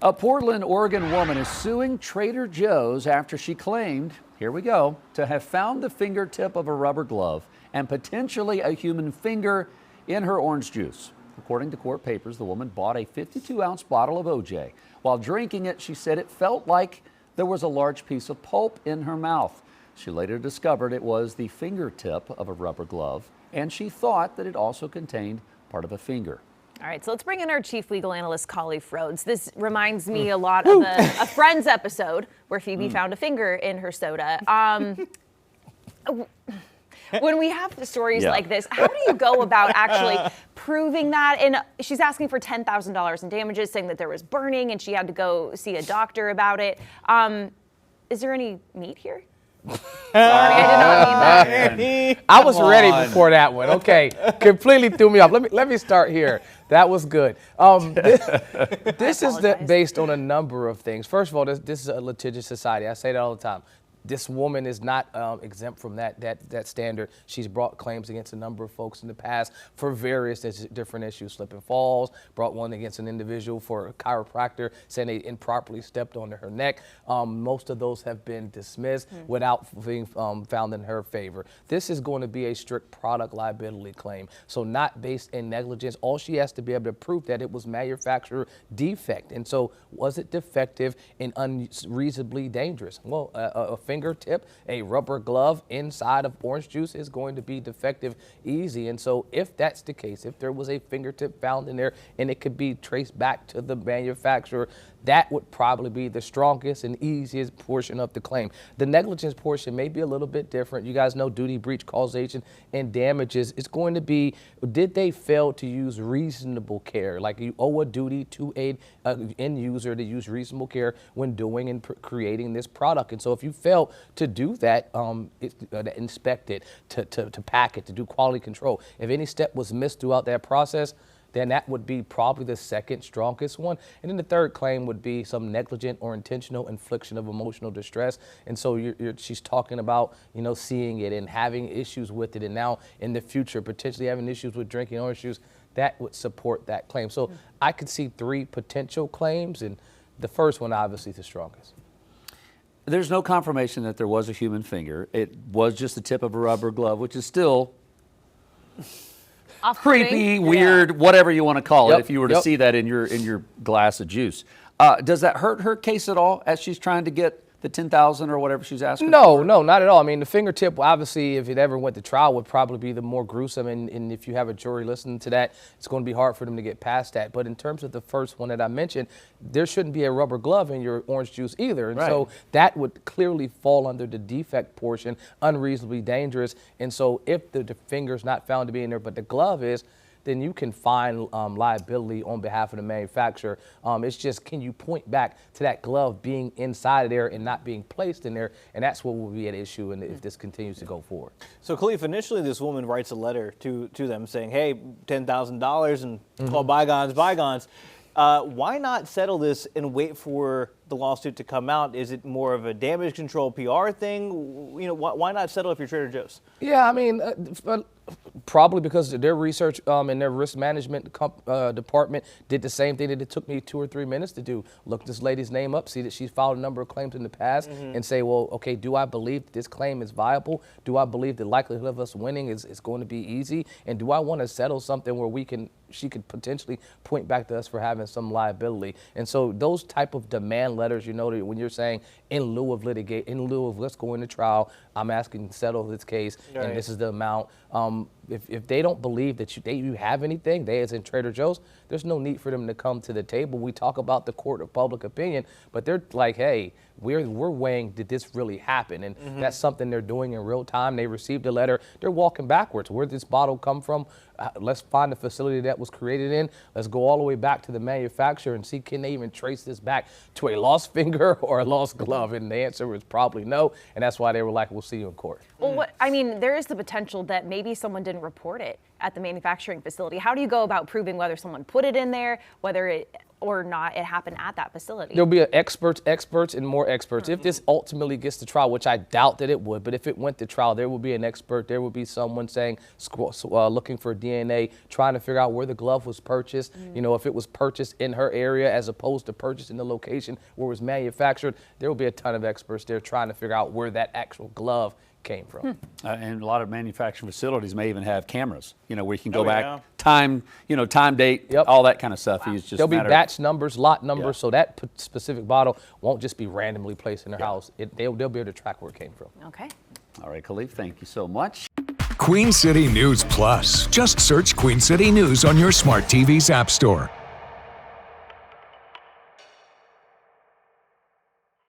A Portland, Oregon woman is suing Trader Joe's after she claimed, here we go, to have found the fingertip of a rubber glove and potentially a human finger in her orange juice. According to court papers, the woman bought a 52-ounce bottle of OJ. While drinking it, she said it felt like there was a large piece of pulp in her mouth. She later discovered it was the fingertip of a rubber glove, and she thought that it also contained part of a finger. All right, so let's bring in our chief legal analyst, Collie Frodes. This reminds me a lot of a Friends episode where Phoebe found a finger in her soda. When we have stories like this, how do you go about actually proving that? And she's asking for $10,000 in damages, saying that there was burning and she had to go see a doctor about it. Is there any meat here? Sorry, I did not mean that. I was ready before that one. Okay, completely threw me off. Let me start here. That was good. This is based on a number of things. First of all, this is a litigious society. I say that all the time. This woman is not exempt from that standard. She's brought claims against a number of folks in the past for various different issues, slip and falls, brought one against an individual for a chiropractor saying they improperly stepped onto her neck. Most of those have been dismissed without being found in her favor. This is going to be a strict product liability claim, so not based in negligence. All she has to be able to prove that it was manufacturer defect. And so was it defective and unreasonably dangerous? Well, a fingertip, a rubber glove inside of orange juice is going to be defective easy. And so if that's the case, if there was a fingertip found in there and it could be traced back to the manufacturer, that would probably be the strongest and easiest portion of the claim. The negligence portion may be a little bit different. You guys know duty, breach, causation, and damages. It's going to be, did they fail to use reasonable care? Like you owe a duty to an end user to use reasonable care when doing and creating this product. And so if you fail to do that, to inspect it, to pack it, to do quality control, if any step was missed throughout that process, then that would be probably the second strongest one. And then the third claim would be some negligent or intentional infliction of emotional distress. And so she's talking about, seeing it and having issues with it, and now in the future potentially having issues with drinking orange juice. That would support that claim. So I could see three potential claims, and the first one obviously is the strongest. There's no confirmation that there was a human finger. It was just the tip of a rubber glove, which is still creepy, weird, whatever you want to call it, if you were to see that in your glass of juice. Does that hurt her case at all as she's trying to get the $10,000 or whatever she's asking for? No, not at all. I mean, the fingertip, obviously, if it ever went to trial, would probably be the more gruesome. And if you have a jury listening to that, it's going to be hard for them to get past that. But in terms of the first one that I mentioned, there shouldn't be a rubber glove in your orange juice either. And so that would clearly fall under the defect portion, unreasonably dangerous. And so if the finger's not found to be in there, but the glove is, then you can find liability on behalf of the manufacturer. It's just, can you point back to that glove being inside of there and not being placed in there? And that's what will be at issue if this continues to go forward. So, Khalif, initially this woman writes a letter to them saying, hey, $10,000 and call bygones bygones. Why not settle this and wait for the lawsuit to come out? Is it more of a damage control PR thing? Why not settle if you're Trader Joe's? Yeah, I mean, probably because their research and their risk management department did the same thing that it took me 2 or 3 minutes to do. Look this lady's name up, see that she's filed a number of claims in the past, and say, well, okay, do I believe that this claim is viable? Do I believe the likelihood of us winning is going to be easy? And do I want to settle something where she could potentially point back to us for having some liability? And so those type of demand letters, when you're saying in lieu of let's go into trial, I'm asking to settle this case, and this is the amount. If they don't believe that you have anything, they as in Trader Joe's, there's no need for them to come to the table. We talk about the court of public opinion, but they're like, hey, we're weighing, did this really happen? And that's something they're doing in real time. They received a letter. They're walking backwards. Where did this bottle come from? Let's find the facility that was created in. Let's go all the way back to the manufacturer and see, can they even trace this back to a lost finger or a lost glove? And the answer was probably no. And that's why they were like, we'll see you in court. Well, there is the potential that maybe someone didn't report it at the manufacturing facility. How do you go about proving whether someone put it in there, whether it or not it happened at that facility. There'll be experts, and more experts. If this ultimately gets to trial, which I doubt that it would, but if it went to trial, there will be an expert. There will be someone saying, looking for DNA, trying to figure out where the glove was purchased. You know, if it was purchased in her area as opposed to purchased in the location where it was manufactured. There will be a ton of experts there trying to figure out where that actual glove came from. And a lot of manufacturing facilities may even have cameras, you know, where you can go back, time, time, date, all that kind of stuff. Wow. There'll be batch numbers, lot numbers, so that specific bottle won't just be randomly placed in their house. They'll be able to track where it came from. Okay. All right, Khalif, thank you so much. Queen City News Plus. Just search Queen City News on your smart TV's app store.